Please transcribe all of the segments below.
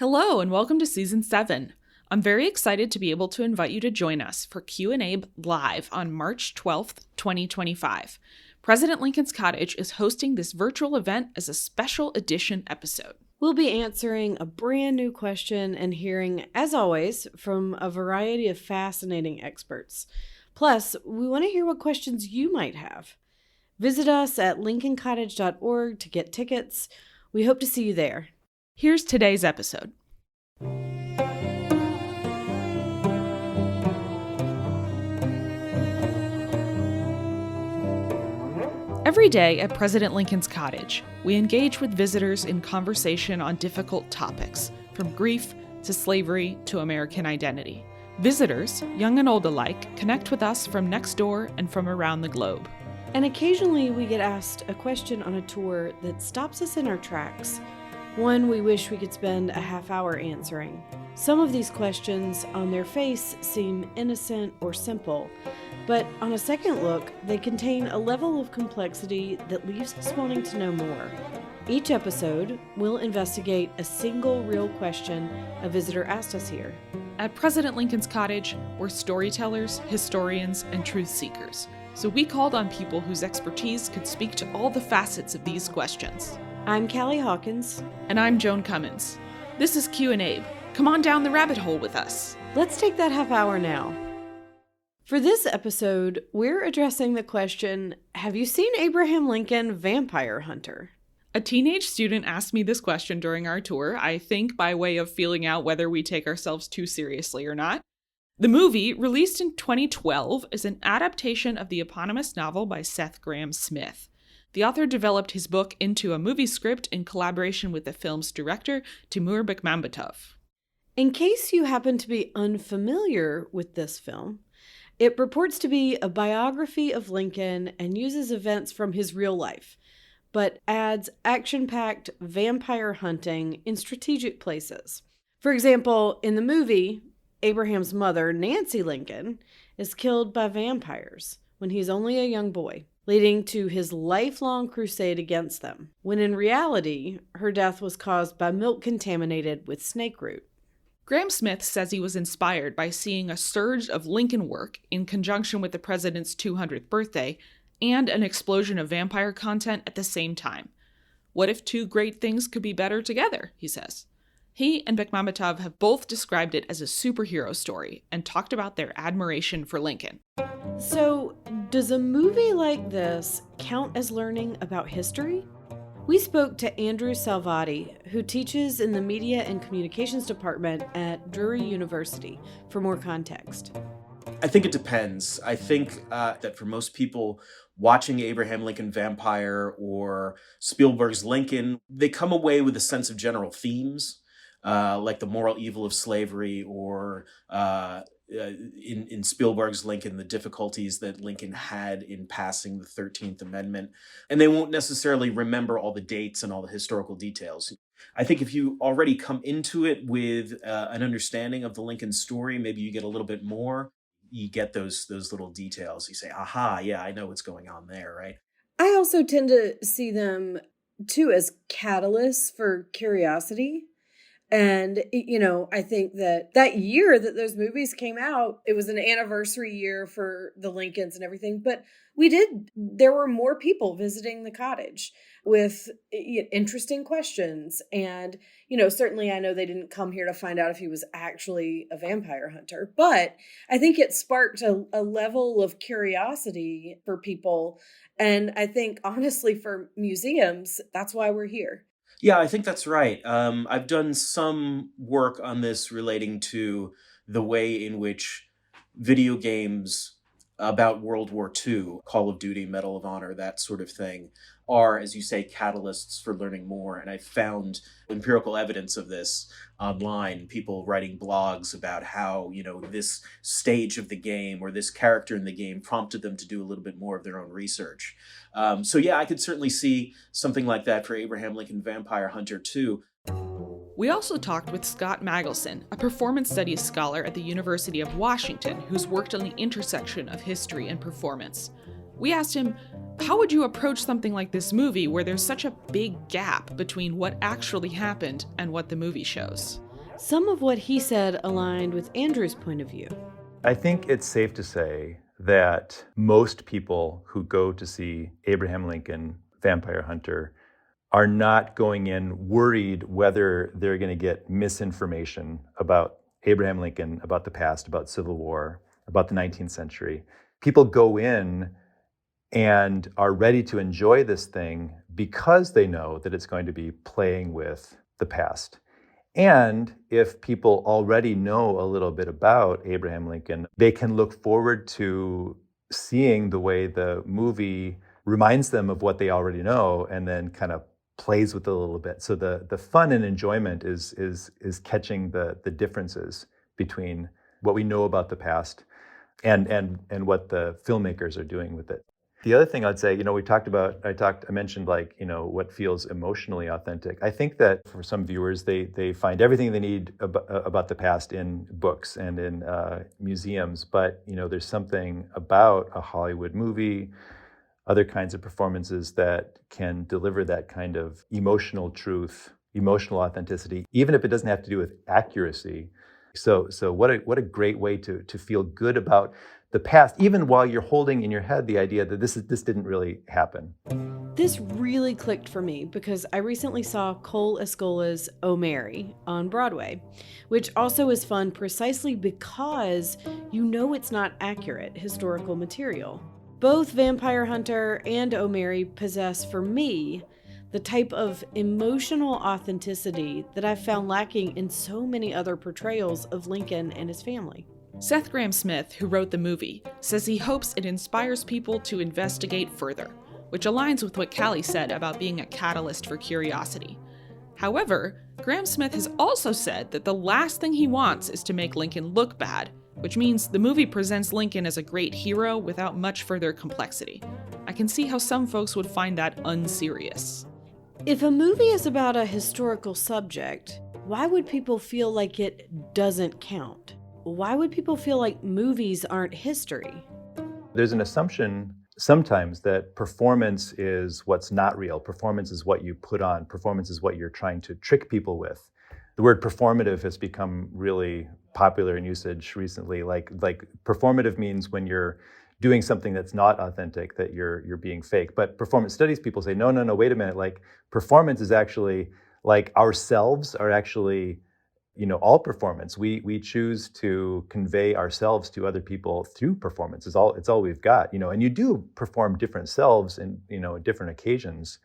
Hello and welcome to Season 7. I'm very excited to be able to invite you to join us for Q&A live on March 12th, 2025. President Lincoln's Cottage is hosting this virtual event as a special edition episode. We'll be answering a brand new question and hearing, as always, from a variety of fascinating experts. Plus, we want to hear what questions you might have. Visit us at lincolncottage.org to get tickets. We hope to see you there. Here's today's episode. Every day at President Lincoln's Cottage, we engage with visitors in conversation on difficult topics, from grief to slavery to American identity. Visitors, young and old alike, connect with us from next door and from around the globe. And occasionally we get asked a question on a tour that stops us in our tracks, one we wish we could spend a half hour answering. Some of these questions on their face seem innocent or simple, but on a second look, they contain a level of complexity that leaves us wanting to know more. Each episode, we'll investigate a single real question a visitor asked us here. At President Lincoln's Cottage, we're storytellers, historians, and truth seekers. So we called on people whose expertise could speak to all the facets of these questions. I'm Callie Hawkins. And I'm Joan Cummins. This is Q&A. Come on down the rabbit hole with us. Let's take that half hour now. For this episode, we're addressing the question, have you seen Abraham Lincoln, Vampire Hunter? A teenage student asked me this question during our tour, I think by way of feeling out whether we take ourselves too seriously or not. The movie, released in 2012, is an adaptation of the eponymous novel by Seth Grahame-Smith. The author developed his book into a movie script in collaboration with the film's director, Timur Bekmambetov. In case you happen to be unfamiliar with this film, it purports to be a biography of Lincoln and uses events from his real life, but adds action-packed vampire hunting in strategic places. For example, in the movie, Abraham's mother, Nancy Lincoln, is killed by vampires when he's only a young boy, leading to his lifelong crusade against them, when in reality, her death was caused by milk contaminated with snake root. Grahame-Smith says he was inspired by seeing a surge of Lincoln work in conjunction with the president's 200th birthday and an explosion of vampire content at the same time. What if two great things could be better together, he says. He and Bekmambetov have both described it as a superhero story and talked about their admiration for Lincoln. So, does a movie like this count as learning about history? We spoke to Andrew Salvati, who teaches in the Media and Communications Department at Drury University, for more context. I think it depends. I think that for most people, watching Abraham Lincoln Vampire or Spielberg's Lincoln, they come away with a sense of general themes. Like the moral evil of slavery, or in Spielberg's Lincoln, the difficulties that Lincoln had in passing the 13th Amendment. And they won't necessarily remember all the dates and all the historical details. I think if you already come into it with an understanding of the Lincoln story, maybe you get a little bit more. You get those little details. You say, aha, yeah, I know what's going on there, right? I also tend to see them, too, as catalysts for curiosity. And, I think that year that those movies came out, it was an anniversary year for the Lincolns and everything. But there were more people visiting the cottage with interesting questions. And, certainly I know they didn't come here to find out if he was actually a vampire hunter. But I think it sparked a level of curiosity for people. And I think, honestly, for museums, that's why we're here. Yeah, I think that's right. I've done some work on this relating to the way in which video games about World War II, Call of Duty, Medal of Honor, that sort of thing, are, as you say, catalysts for learning more. And I found empirical evidence of this online, people writing blogs about how, this stage of the game or this character in the game prompted them to do a little bit more of their own research. So yeah, I could certainly see something like that for Abraham Lincoln Vampire Hunter too. We also talked with Scott Magelssen, a performance studies scholar at the University of Washington who's worked on the intersection of history and performance. We asked him, how would you approach something like this movie where there's such a big gap between what actually happened and what the movie shows? Some of what he said aligned with Andrew's point of view. I think it's safe to say that most people who go to see Abraham Lincoln, Vampire Hunter, are not going in worried whether they're going to get misinformation about Abraham Lincoln, about the past, about Civil War, about the 19th century. People go in and are ready to enjoy this thing because they know that it's going to be playing with the past. And if people already know a little bit about Abraham Lincoln, they can look forward to seeing the way the movie reminds them of what they already know and then kind of plays with it a little bit. So the fun and enjoyment is catching the differences between what we know about the past and what the filmmakers are doing with it. The other thing I'd say, I mentioned what feels emotionally authentic. I think that for some viewers, they find everything they need about the past in books and in museums. But, there's something about a Hollywood movie, other kinds of performances that can deliver that kind of emotional truth, emotional authenticity, even if it doesn't have to do with accuracy. So what a great way to feel good about the past, even while you're holding in your head the idea that this didn't really happen. This really clicked for me because I recently saw Cole Escola's Oh Mary on Broadway, which also is fun precisely because it's not accurate historical material. Both Vampire Hunter and Oh Mary possess, for me, the type of emotional authenticity that I've found lacking in so many other portrayals of Lincoln and his family. Seth Grahame-Smith, who wrote the movie, says he hopes it inspires people to investigate further, which aligns with what Callie said about being a catalyst for curiosity. However, Grahame-Smith has also said that the last thing he wants is to make Lincoln look bad, which means the movie presents Lincoln as a great hero without much further complexity. I can see how some folks would find that unserious. If a movie is about a historical subject, why would people feel like it doesn't count? Why would people feel like movies aren't history? There's an assumption sometimes that performance is what's not real. Performance is what you put on. Performance is what you're trying to trick people with. The word performative has become really popular in usage recently. Like performative means when you're doing something that's not authentic, that you're being fake. But performance studies people say, no, wait a minute. Like performance is actually like ourselves are actually all performance. We choose to convey ourselves to other people through performance. It's all we've got, and you do perform different selves in, different occasions.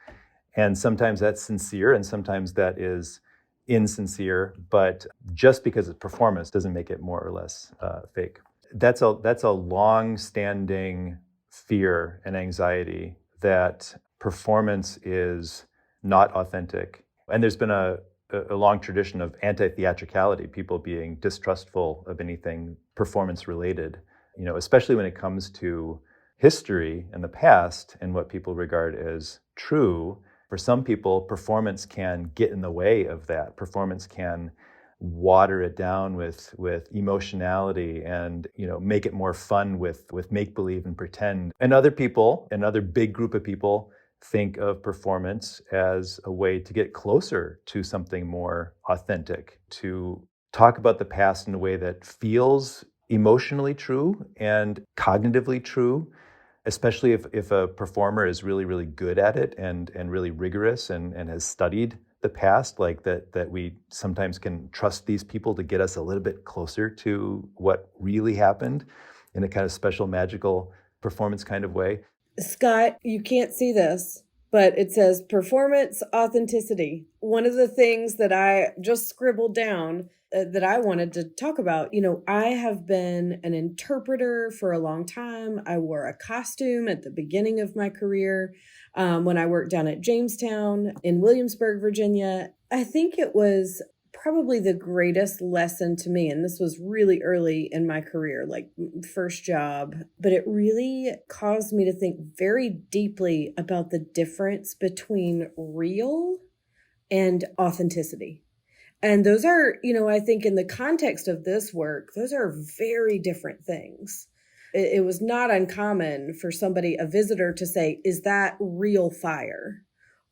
And sometimes that's sincere and sometimes that is insincere, but just because it's performance doesn't make it more or less fake. That's a long-standing fear and anxiety that performance is not authentic. And there's been a long tradition of anti-theatricality, people being distrustful of anything performance-related, especially when it comes to history and the past and what people regard as true. For some people, performance can get in the way of that. Performance can water it down with emotionality and make it more fun with make-believe and pretend. And other people, another big group of people, think of performance as a way to get closer to something more authentic, to talk about the past in a way that feels emotionally true and cognitively true, especially if a performer is really, really good at it and really rigorous and has studied the past, like that we sometimes can trust these people to get us a little bit closer to what really happened in a kind of special, magical performance kind of way. Scott, you can't see this, but it says performance authenticity. One of the things that I just scribbled down that I wanted to talk about, I have been an interpreter for a long time. I wore a costume at the beginning of my career when I worked down at Jamestown in Williamsburg, Virginia. I think it was probably the greatest lesson to me, and this was really early in my career, like first job, but it really caused me to think very deeply about the difference between real and authenticity. And those are, I think in the context of this work, those are very different things. It was not uncommon for a visitor to say, is that real fire?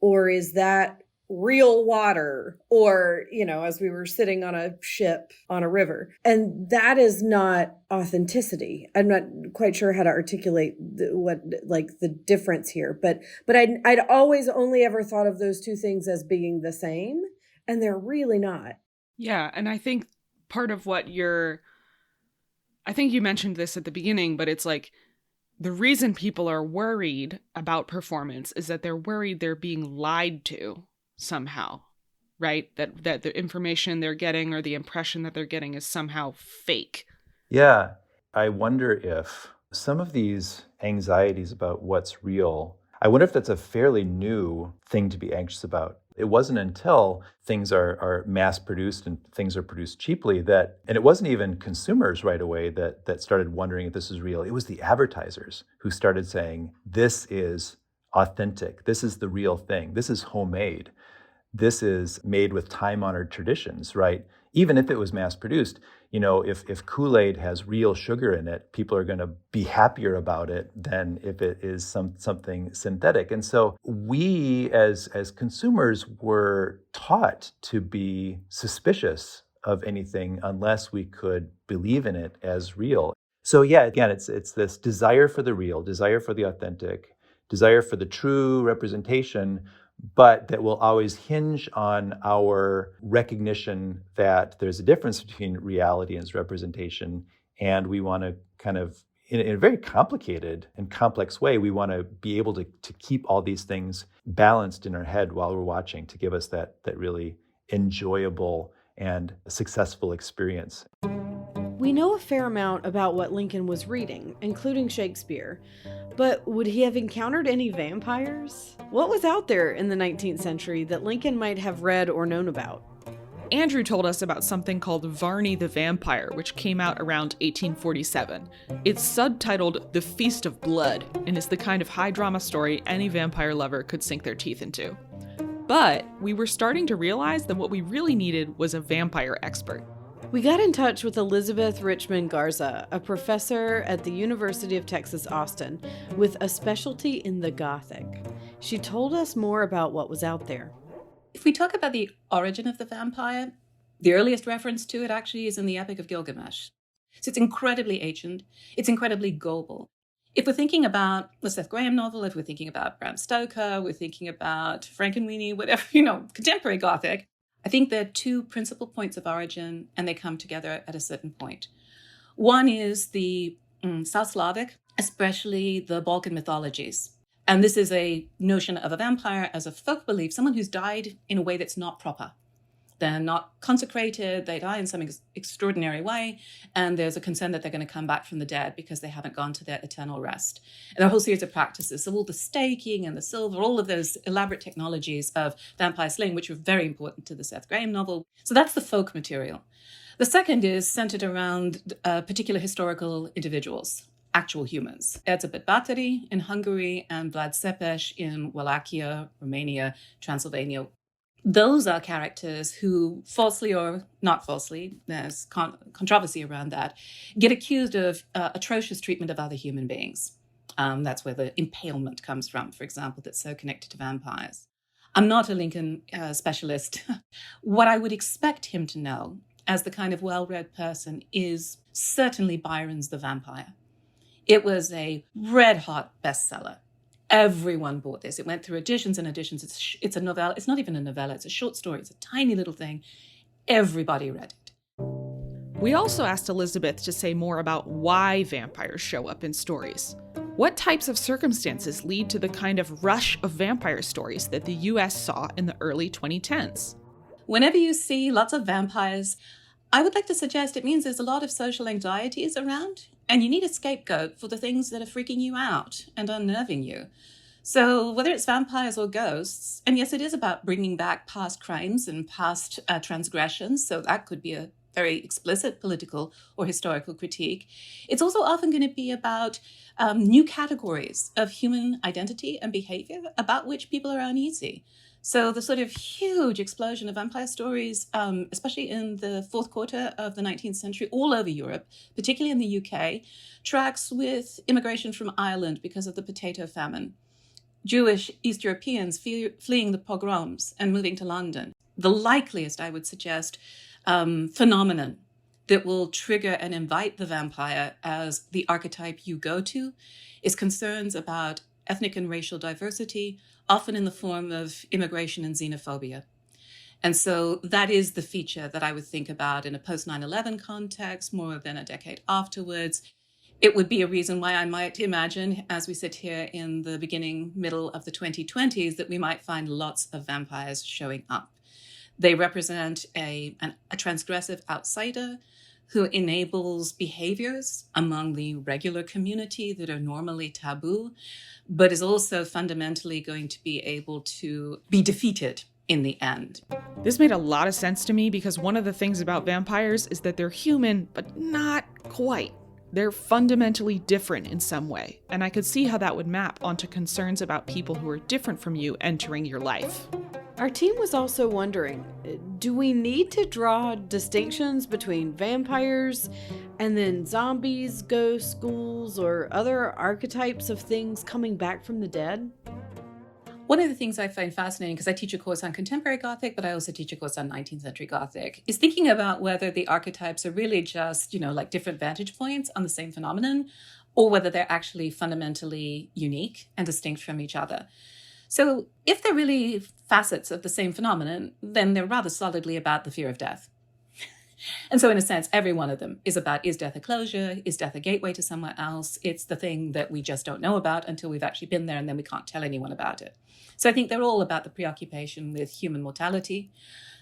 Or is that real water, or, as we were sitting on a ship on a river. And that is not authenticity. I'm not quite sure how to articulate the difference here, but I'd always only ever thought of those two things as being the same, and they're really not. Yeah, and I think part of what I think you mentioned this at the beginning, but it's like the reason people are worried about performance is that they're worried they're being lied to somehow, right? That the information they're getting or the impression that they're getting is somehow fake. Yeah, I wonder if some of these anxieties about what's real, I wonder if that's a fairly new thing to be anxious about. It wasn't until things are mass-produced and things are produced cheaply and it wasn't even consumers right away that started wondering if this is real. It was the advertisers who started saying, this is authentic, this is the real thing, this is homemade, this is made with time-honored traditions, right? Even if it was mass-produced, if Kool-Aid has real sugar in it, people are going to be happier about it than if it is something synthetic. And so we as consumers were taught to be suspicious of anything unless we could believe in it as real. So yeah, again, it's this desire for the real, desire for the authentic, desire for the true representation, but that will always hinge on our recognition that there's a difference between reality and its representation. And we want to kind of, in a very complicated and complex way, we want to be able to keep all these things balanced in our head while we're watching to give us that really enjoyable and successful experience. We know a fair amount about what Lincoln was reading, including Shakespeare, but would he have encountered any vampires? What was out there in the 19th century that Lincoln might have read or known about? Andrew told us about something called Varney the Vampire, which came out around 1847. It's subtitled The Feast of Blood, and is the kind of high drama story any vampire lover could sink their teeth into. But we were starting to realize that what we really needed was a vampire expert. We got in touch with Elizabeth Richmond-Garza, a professor at the University of Texas, Austin, with a specialty in the Gothic. She told us more about what was out there. If we talk about the origin of the vampire, the earliest reference to it actually is in the Epic of Gilgamesh. So it's incredibly ancient, it's incredibly global. If we're thinking about the Seth Graham novel, if we're thinking about Bram Stoker, we're thinking about Frankenweenie, whatever, contemporary Gothic, I think there are two principal points of origin, and they come together at a certain point. One is the South Slavic, especially the Balkan mythologies. And this is a notion of a vampire as a folk belief, someone who's died in a way that's not proper. They're not consecrated, they die in some extraordinary way, and there's a concern that they're going to come back from the dead because they haven't gone to their eternal rest. And there are a whole series of practices, so all the staking and the silver, all of those elaborate technologies of vampire slaying, which were very important to the Seth Graham novel. So that's the folk material. The second is centered around particular historical individuals, actual humans. Erzsébet Báthory in Hungary and Vlad Cepes in Wallachia, Romania, Transylvania. Those are characters who, falsely or not falsely, there's controversy around that, get accused of atrocious treatment of other human beings. That's where the impalement comes from, for example, that's so connected to vampires. I'm not a Lincoln specialist. What I would expect him to know, as the kind of well-read person, is certainly Byron's The Vampire. It was a red-hot bestseller. Everyone bought this. It went through editions and editions. It's a novella. It's not even a novella. It's a short story. It's a tiny little thing. Everybody read it. We also asked Elizabeth to say more about why vampires show up in stories. What types of circumstances lead to the kind of rush of vampire stories that the US saw in the early 2010s? Whenever you see lots of vampires, I would like to suggest it means there's a lot of social anxieties around, and you need a scapegoat for the things that are freaking you out and unnerving you. So whether it's vampires or ghosts, and yes, it is about bringing back past crimes and past transgressions, so that could be a very explicit political or historical critique. It's also often going to be about new categories of human identity and behavior about which people are uneasy. So the sort of huge explosion of vampire stories, especially in the fourth quarter of the 19th century, all over Europe, particularly in the UK, tracks with immigration from Ireland because of the potato famine. Jewish East Europeans fleeing the pogroms and moving to London. The likeliest, I would suggest, phenomenon that will trigger and invite the vampire as the archetype you go to is concerns about ethnic and racial diversity, often in the form of immigration and xenophobia. And so that is the feature that I would think about in a post 9/11 context, more than a decade afterwards. It would be a reason why I might imagine, as we sit here in the middle of the 2020s, that we might find lots of vampires showing up. They represent a transgressive outsider who enables behaviors among the regular community that are normally taboo, but is also fundamentally going to be able to be defeated in the end. This made a lot of sense to me because one of the things about vampires is that they're human, but not quite. They're fundamentally different in some way, and I could see how that would map onto concerns about people who are different from you entering your life. Our team was also wondering, do we need to draw distinctions between vampires and then zombies, ghosts, ghouls, or other archetypes of things coming back from the dead? One of the things I find fascinating, because I teach a course on contemporary Gothic, but I also teach a course on 19th century Gothic, is thinking about whether the archetypes are really just, like different vantage points on the same phenomenon, or whether they're actually fundamentally unique and distinct from each other. So if they're really facets of the same phenomenon, then they're rather solidly about the fear of death. And so in a sense, every one of them is about, is death a closure? Is death a gateway to somewhere else? It's the thing that we just don't know about until we've actually been there, and then we can't tell anyone about it. So I think they're all about the preoccupation with human mortality.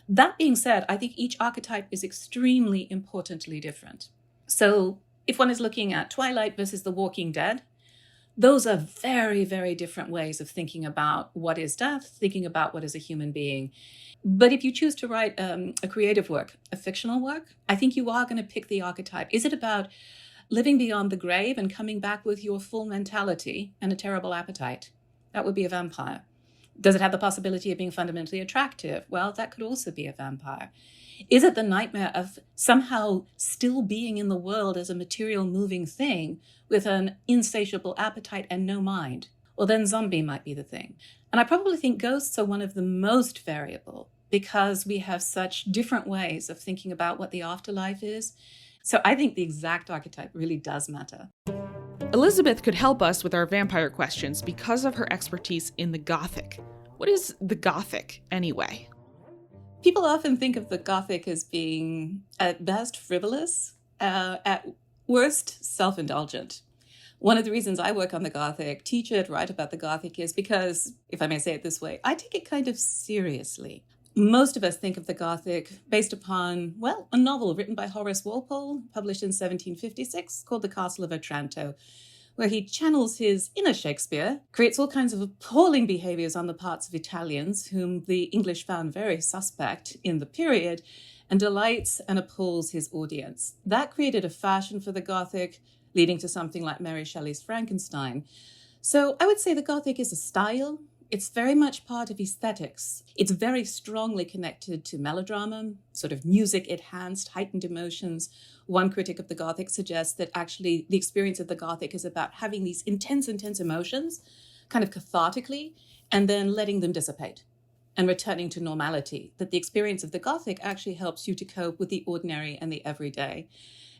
That being said, I think each archetype is extremely importantly different. So if one is looking at Twilight versus The Walking Dead, those are very, very different ways of thinking about what is death, thinking about what is a human being. But if you choose to write a creative work, a fictional work, I think you are going to pick the archetype. Is it about living beyond the grave and coming back with your full mentality and a terrible appetite? That would be a vampire. Does it have the possibility of being fundamentally attractive? Well, that could also be a vampire. Is it the nightmare of somehow still being in the world as a material moving thing with an insatiable appetite and no mind? Well, then zombie might be the thing. And I probably think ghosts are one of the most variable because we have such different ways of thinking about what the afterlife is. So I think the exact archetype really does matter. Elizabeth could help us with our vampire questions because of her expertise in the Gothic. What is the Gothic, anyway? People often think of the Gothic as being, at best, frivolous, at worst, self-indulgent. One of the reasons I work on the Gothic, teach it, write about the Gothic is because, if I may say it this way, I take it kind of seriously. Most of us think of the Gothic based upon, a novel written by Horace Walpole, published in 1756, called The Castle of Otranto, where he channels his inner Shakespeare, creates all kinds of appalling behaviors on the parts of Italians, whom the English found very suspect in the period, and delights and appalls his audience. That created a fashion for the Gothic, leading to something like Mary Shelley's Frankenstein. So I would say the Gothic is a style. It's very much part of aesthetics. It's very strongly connected to melodrama, sort of music-enhanced, heightened emotions. One critic of the Gothic suggests that actually the experience of the Gothic is about having these intense emotions, kind of cathartically, and then letting them dissipate and returning to normality. That the experience of the Gothic actually helps you to cope with the ordinary and the everyday.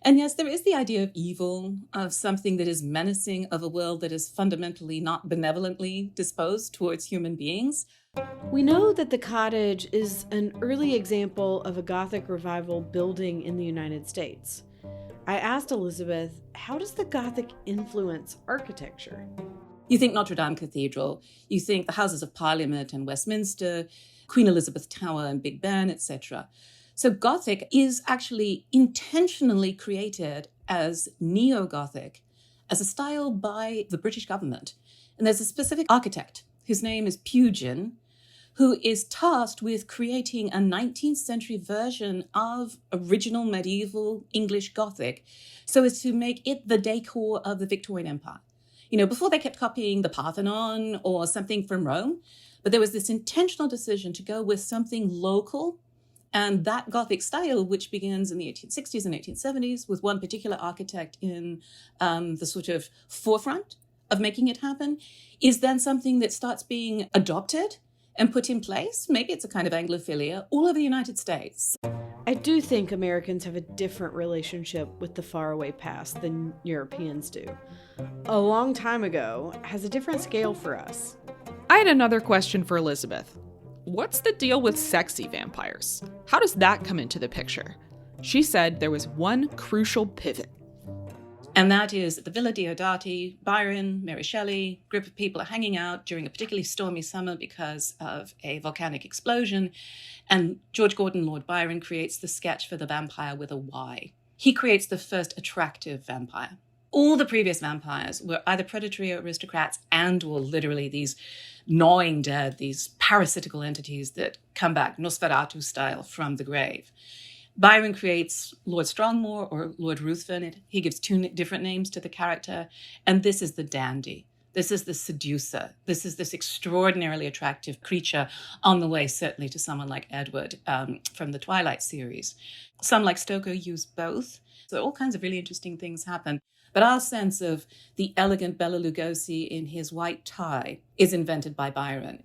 And yes, there is the idea of evil, of something that is menacing, of a world that is fundamentally not benevolently disposed towards human beings. We know that the cottage is an early example of a Gothic revival building in the United States. I asked Elizabeth, how does the Gothic influence architecture? You think Notre Dame Cathedral, you think the Houses of Parliament and Westminster, Queen Elizabeth Tower and Big Ben, etc. So Gothic is actually intentionally created as Neo-Gothic, as a style by the British government. And there's a specific architect whose name is Pugin, who is tasked with creating a 19th century version of original medieval English Gothic so as to make it the decor of the Victorian Empire. Before they kept copying the Parthenon or something from Rome, but there was this intentional decision to go with something local. And that Gothic style, which begins in the 1860s and 1870s with one particular architect in the sort of forefront of making it happen is then something that starts being adopted and put in place. Maybe it's a kind of Anglophilia all over the United States. I do think Americans have a different relationship with the faraway past than Europeans do. A long time ago has a different scale for us. I had another question for Elizabeth. What's the deal with sexy vampires? How does that come into the picture? She said there was one crucial pivot. And that is at the Villa Diodati, Byron, Mary Shelley, group of people are hanging out during a particularly stormy summer because of a volcanic explosion. And George Gordon, Lord Byron, creates the sketch for the vampire with a Y. He creates the first attractive vampire. All the previous vampires were either predatory aristocrats and or literally these gnawing dead, these parasitical entities that come back Nosferatu style from the grave. Byron creates Lord Strongmore or Lord Ruthven. He gives two different names to the character. And this is the dandy. This is the seducer. This is this extraordinarily attractive creature on the way, certainly, to someone like Edward from the Twilight series. Some, like Stoker, use both. So all kinds of really interesting things happen. But our sense of the elegant Bela Lugosi in his white tie is invented by Byron.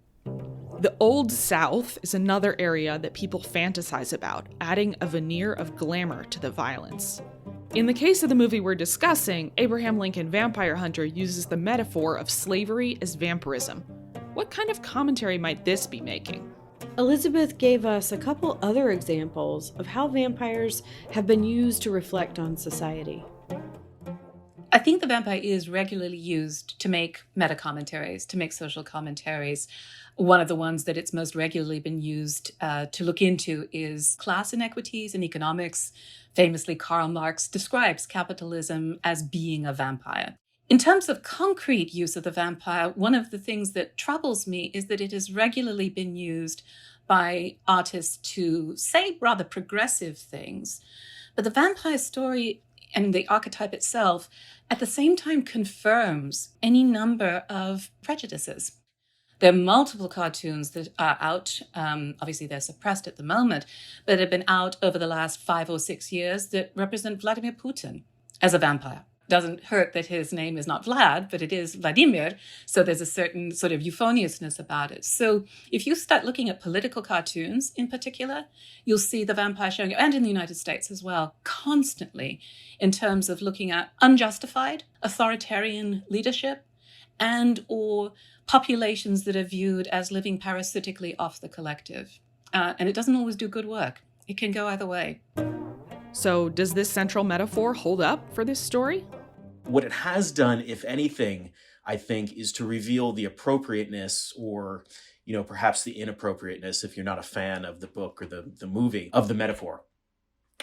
The Old South is another area that people fantasize about, adding a veneer of glamour to the violence. In the case of the movie we're discussing, Abraham Lincoln Vampire Hunter uses the metaphor of slavery as vampirism. What kind of commentary might this be making? Elizabeth gave us a couple other examples of how vampires have been used to reflect on society. I think the vampire is regularly used to make meta-commentaries, to make social commentaries. One of the ones that it's most regularly been used to look into is class inequities in economics. Famously, Karl Marx describes capitalism as being a vampire. In terms of concrete use of the vampire, one of the things that troubles me is that it has regularly been used by artists to say rather progressive things. But the vampire story and the archetype itself at the same time confirms any number of prejudices. There are multiple cartoons that are out, obviously they're suppressed at the moment, but have been out over the last 5 or 6 years that represent Vladimir Putin as a vampire. Doesn't hurt that his name is not Vlad, but it is Vladimir, so there's a certain sort of euphoniousness about it. So if you start looking at political cartoons in particular, you'll see the vampire showing, and in the United States as well, constantly in terms of looking at unjustified authoritarian leadership and or populations that are viewed as living parasitically off the collective. And it doesn't always do good work. It can go either way. So does this central metaphor hold up for this story? What it has done, if anything, I think, is to reveal the appropriateness or, perhaps the inappropriateness, if you're not a fan of the book or the movie, of the metaphor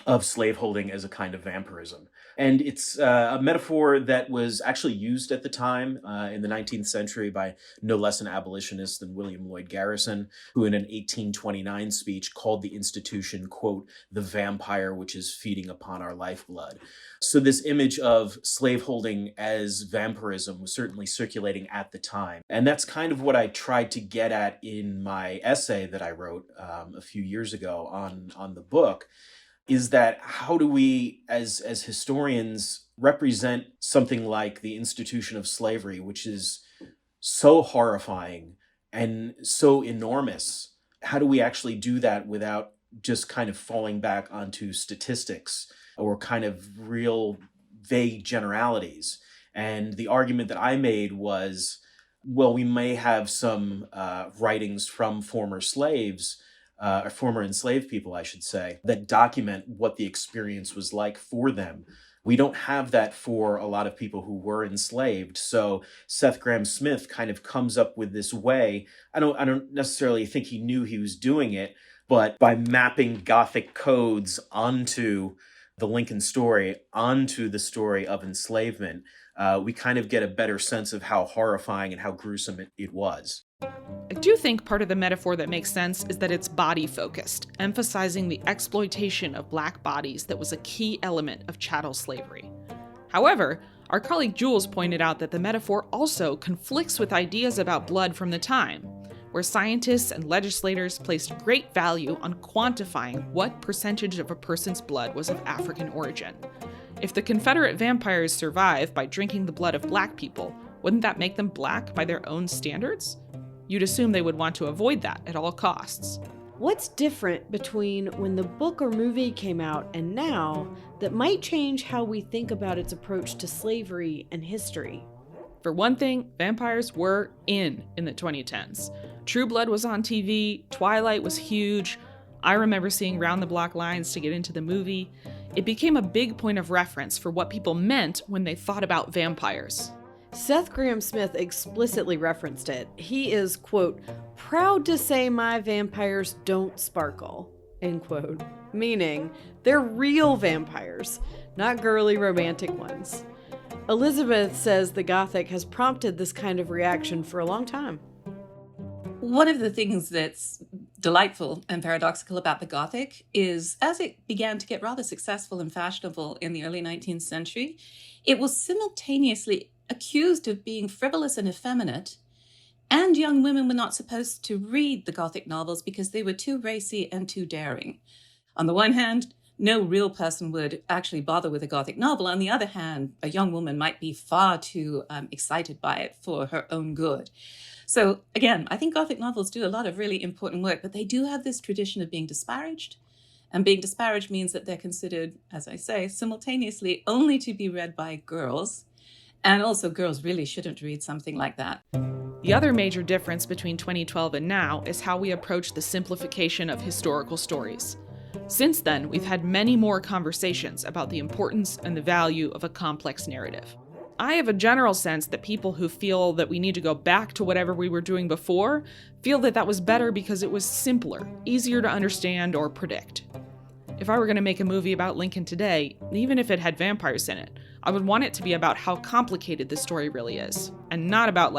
of slaveholding as a kind of vampirism. And it's a metaphor that was actually used at the time in the 19th century by no less an abolitionist than William Lloyd Garrison, who in an 1829 speech called the institution, quote, the vampire which is feeding upon our lifeblood. So this image of slaveholding as vampirism was certainly circulating at the time. And that's kind of what I tried to get at in my essay that I wrote a few years ago on the book, is that how do we, as historians, represent something like the institution of slavery, which is so horrifying and so enormous? How do we actually do that without just kind of falling back onto statistics or kind of real vague generalities? And the argument that I made was, well, we may have some writings from former slaves, or former enslaved people, I should say, that document what the experience was like for them. We don't have that for a lot of people who were enslaved. So Seth Grahame-Smith kind of comes up with this way. I don't necessarily think he knew he was doing it, but by mapping Gothic codes onto the Lincoln story, onto the story of enslavement, we kind of get a better sense of how horrifying and how gruesome it was. I do think part of the metaphor that makes sense is that it's body-focused, emphasizing the exploitation of Black bodies that was a key element of chattel slavery. However, our colleague Jules pointed out that the metaphor also conflicts with ideas about blood from the time, where scientists and legislators placed great value on quantifying what percentage of a person's blood was of African origin. If the Confederate vampires survive by drinking the blood of Black people, Wouldn't that make them black by their own standards? You'd assume they would want to avoid that at all costs. What's different between when the book or movie came out and now that might change how we think about its approach to slavery and history? For one thing, vampires were in the 2010s. True Blood was on TV, Twilight was huge. I remember seeing round the block lines to get into the movie. It became a big point of reference for what people meant when they thought about vampires. Seth Grahame-Smith explicitly referenced it. He is, quote, proud to say my vampires don't sparkle, end quote. Meaning, they're real vampires, not girly romantic ones. Elizabeth says the Gothic has prompted this kind of reaction for a long time. One of the things that's delightful and paradoxical about the Gothic is, as it began to get rather successful and fashionable in the early 19th century, it was simultaneously accused of being frivolous and effeminate, and young women were not supposed to read the Gothic novels because they were too racy and too daring. On the one hand, no real person would actually bother with a Gothic novel. On the other hand, a young woman might be far too excited by it for her own good. So again, I think Gothic novels do a lot of really important work, but they do have this tradition of being disparaged. And being disparaged means that they're considered, as I say, simultaneously only to be read by girls. And also girls really shouldn't read something like that. The other major difference between 2012 and now is how we approach the simplification of historical stories. Since then, we've had many more conversations about the importance and the value of a complex narrative. I have a general sense that people who feel that we need to go back to whatever we were doing before feel that that was better because it was simpler, easier to understand or predict. If I were going to make a movie about Lincoln today, even if it had vampires in it, I would want it to be about how complicated the story really is, and not about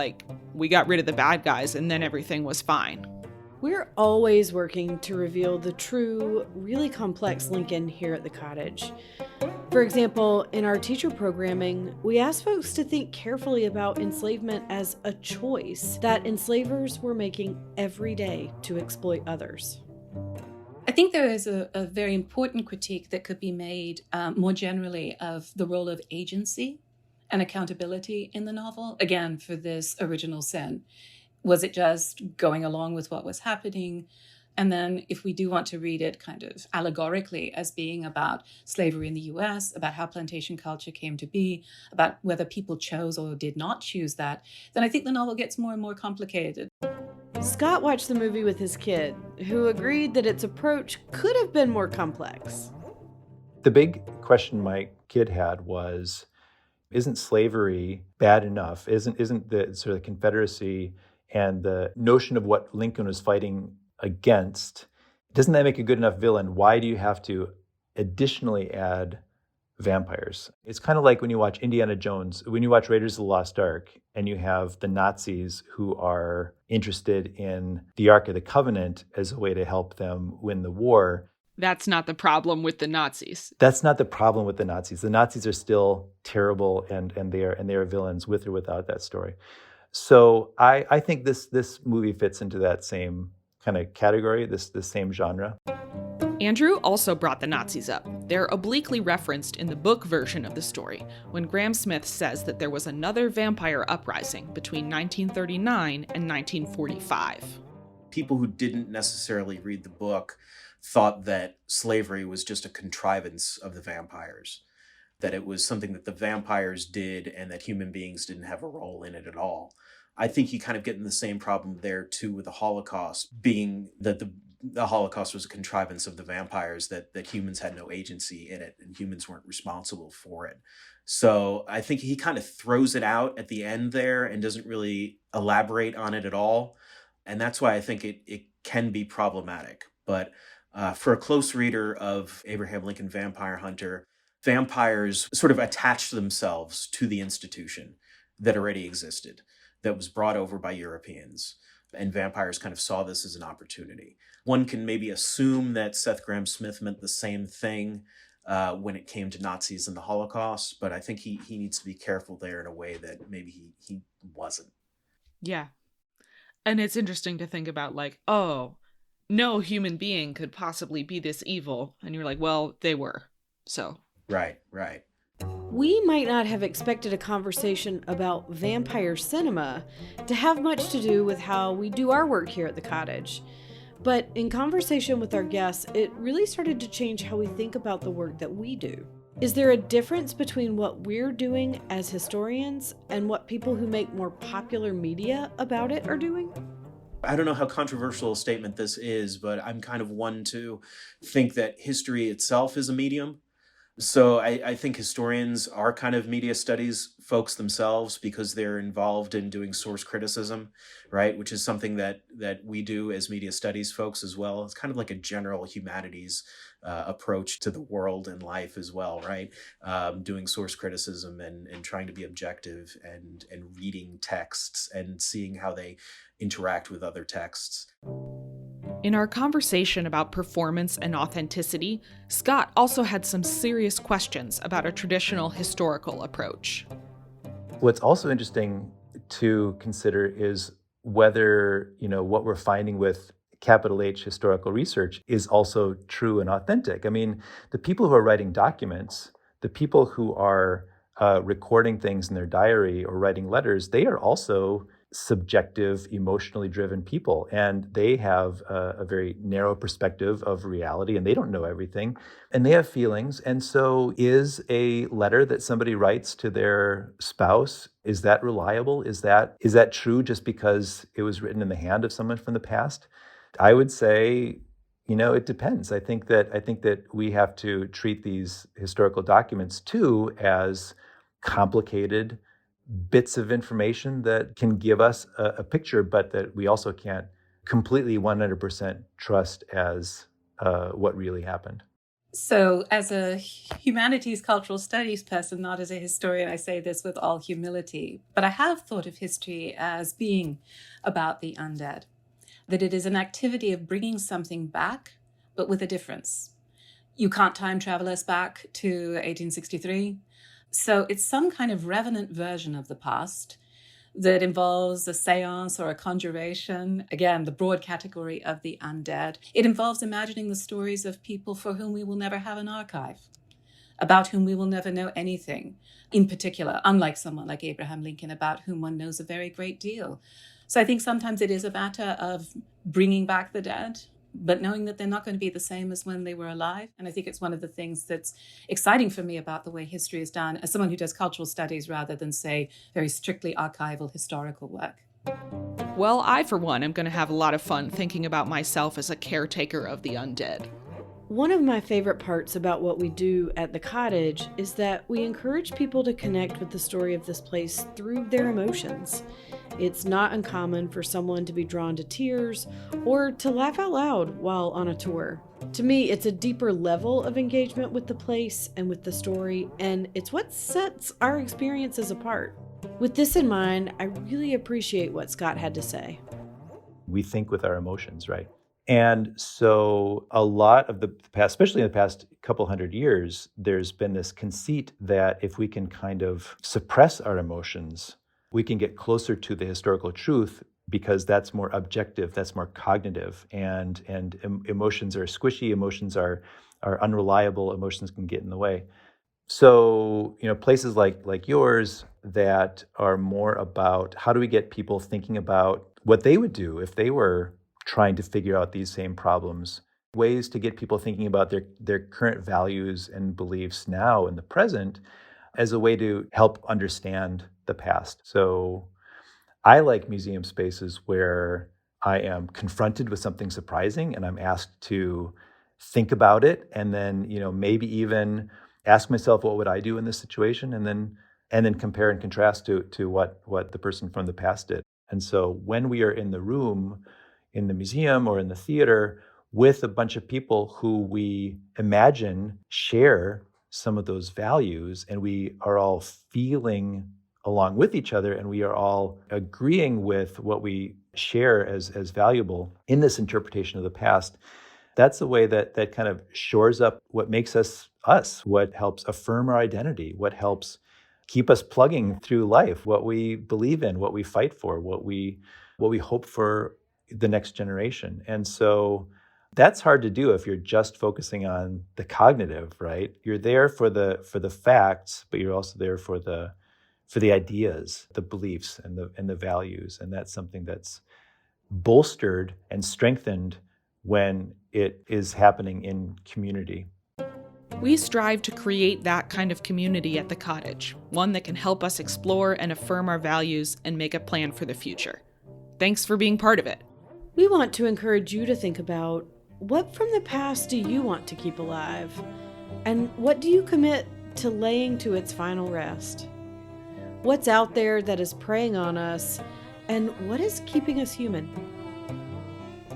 we got rid of the bad guys and then everything was fine. We're always working to reveal the true, really complex Lincoln here at the cottage. For example, in our teacher programming, we ask folks to think carefully about enslavement as a choice that enslavers were making every day to exploit others. I think there is a very important critique that could be made more generally of the role of agency and accountability in the novel, again, for this original sin. Was it just going along with what was happening? And then if we do want to read it kind of allegorically as being about slavery in the US, about how plantation culture came to be, about whether people chose or did not choose that, then I think the novel gets more and more complicated. Scott watched the movie with his kid, who agreed that its approach could have been more complex. The big question my kid had was, isn't slavery bad enough? Isn't the sort of Confederacy and the notion of what Lincoln was fighting against, doesn't that make a good enough villain? Why do you have to additionally add vampires? It's kind of like when you watch Indiana Jones, when you watch Raiders of the Lost Ark, and you have the Nazis who are interested in the Ark of the Covenant as a way to help them win the war. That's not the problem with the Nazis. That's not the problem with the Nazis. The Nazis are still terrible, and they are villains with or without that story. So I think this movie fits into that same kind of category, this same genre. Andrew also brought the Nazis up. They're obliquely referenced in the book version of the story, when Grahame-Smith says that there was another vampire uprising between 1939 and 1945. People who didn't necessarily read the book thought that slavery was just a contrivance of the vampires, that it was something that the vampires did and that human beings didn't have a role in it at all. I think you kind of get in the same problem there too with the Holocaust, being that the Holocaust was a contrivance of the vampires, that humans had no agency in it and humans weren't responsible for it. So I think he kind of throws it out at the end there and doesn't really elaborate on it at all. And that's why I think it can be problematic. But for a close reader of Abraham Lincoln Vampire Hunter, vampires sort of attached themselves to the institution that already existed, that was brought over by Europeans. And vampires kind of saw this as an opportunity. One can maybe assume that Seth Grahame-Smith meant the same thing when it came to Nazis and the Holocaust, but I think he needs to be careful there in a way that maybe he wasn't. Yeah. And it's interesting to think about no human being could possibly be this evil. And you're like, well, they were. So. Right. We might not have expected a conversation about vampire cinema to have much to do with how we do our work here at the cottage. But in conversation with our guests, it really started to change how we think about the work that we do. Is there a difference between what we're doing as historians and what people who make more popular media about it are doing? I don't know how controversial a statement this is, but I'm kind of one to think that history itself is a medium. So I think historians are kind of media studies folks themselves because they're involved in doing source criticism, right? Which is something that we do as media studies folks as well. It's kind of like a general humanities approach to the world and life as well, right? Doing source criticism and trying to be objective and reading texts and seeing how they interact with other texts. In our conversation about performance and authenticity, Scott also had some serious questions about a traditional historical approach. What's also interesting to consider is whether, what we're finding with capital H historical research is also true and authentic. I mean, the people who are writing documents, the people who are recording things in their diary or writing letters, they are also subjective, emotionally driven people. And they have a very narrow perspective of reality, and they don't know everything. And they have feelings. And so is a letter that somebody writes to their spouse, is that reliable? Is that true just because it was written in the hand of someone from the past? I would say, it depends. I think that we have to treat these historical documents too as complicated bits of information that can give us a picture, but that we also can't completely 100% trust as what really happened. So as a humanities cultural studies person, not as a historian, I say this with all humility, but I have thought of history as being about the undead, that it is an activity of bringing something back, but with a difference. You can't time travel us back to 1863. So it's some kind of revenant version of the past that involves a seance or a conjuration. Again, the broad category of the undead. It involves imagining the stories of people for whom we will never have an archive, about whom we will never know anything, in particular, unlike someone like Abraham Lincoln, about whom one knows a very great deal. So I think sometimes it is a matter of bringing back the dead, but knowing that they're not going to be the same as when they were alive. And I think it's one of the things that's exciting for me about the way history is done as someone who does cultural studies rather than, say, very strictly archival historical work. Well, I, for one, am going to have a lot of fun thinking about myself as a caretaker of the undead. One of my favorite parts about what we do at the cottage is that we encourage people to connect with the story of this place through their emotions. It's not uncommon for someone to be drawn to tears or to laugh out loud while on a tour. To me, it's a deeper level of engagement with the place and with the story, and it's what sets our experiences apart. With this in mind, I really appreciate what Scott had to say. We think with our emotions, right? And so a lot of the past, especially in the past couple hundred years, there's been this conceit that if we can kind of suppress our emotions, we can get closer to the historical truth because that's more objective, that's more cognitive, and emotions are squishy, emotions are unreliable, emotions can get in the way. So, places like yours that are more about how do we get people thinking about what they would do if they were trying to figure out these same problems, ways to get people thinking about their current values and beliefs now in the present as a way to help understand the past. So I like museum spaces where I am confronted with something surprising and I'm asked to think about it and then, maybe even ask myself, what would I do in this situation? And then compare and contrast to what the person from the past did. And so when we are in the room, in the museum or in the theater with a bunch of people who we imagine share some of those values, and we are all feeling along with each other, and we are all agreeing with what we share as valuable in this interpretation of the past, that's a way that kind of shores up what makes us us, what helps affirm our identity, what helps keep us plugging through life, what we believe in, what we fight for, what we hope for the next generation. And so That's hard to do if you're just focusing on the cognitive, right? You're there for the facts, but you're also there for the ideas, the beliefs, and the values. And that's something that's bolstered and strengthened when it is happening in community. We strive to create that kind of community at the cottage, one that can help us explore and affirm our values and make a plan for the future. Thanks for being part of it. We want to encourage you to think about, what from the past do you want to keep alive? And what do you commit to laying to its final rest? What's out there that is preying on us, and what is keeping us human?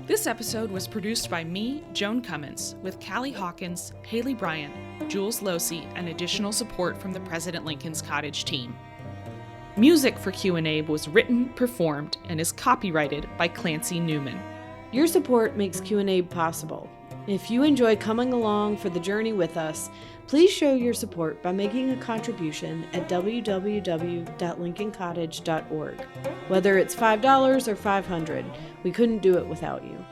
This episode was produced by me, Joan Cummins, with Callie Hawkins, Haley Bryant, Jules Losey, and additional support from the President Lincoln's Cottage team. Music for Q&A was written, performed, and is copyrighted by Clancy Newman. Your support makes Q&A possible. If you enjoy coming along for the journey with us, please show your support by making a contribution at www.lincolncottage.org. Whether it's $5 or $500, we couldn't do it without you.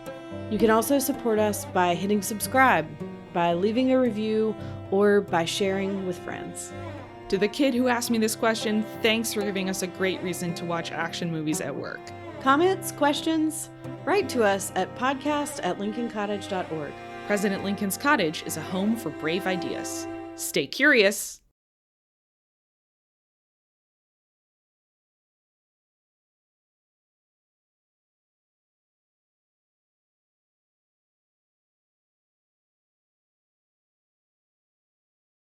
You can also support us by hitting subscribe, by leaving a review, or by sharing with friends. To the kid who asked me this question, thanks for giving us a great reason to watch action movies at work. Comments, questions? Write to us at podcast@lincolncottage.org. President Lincoln's Cottage is a home for brave ideas. Stay curious.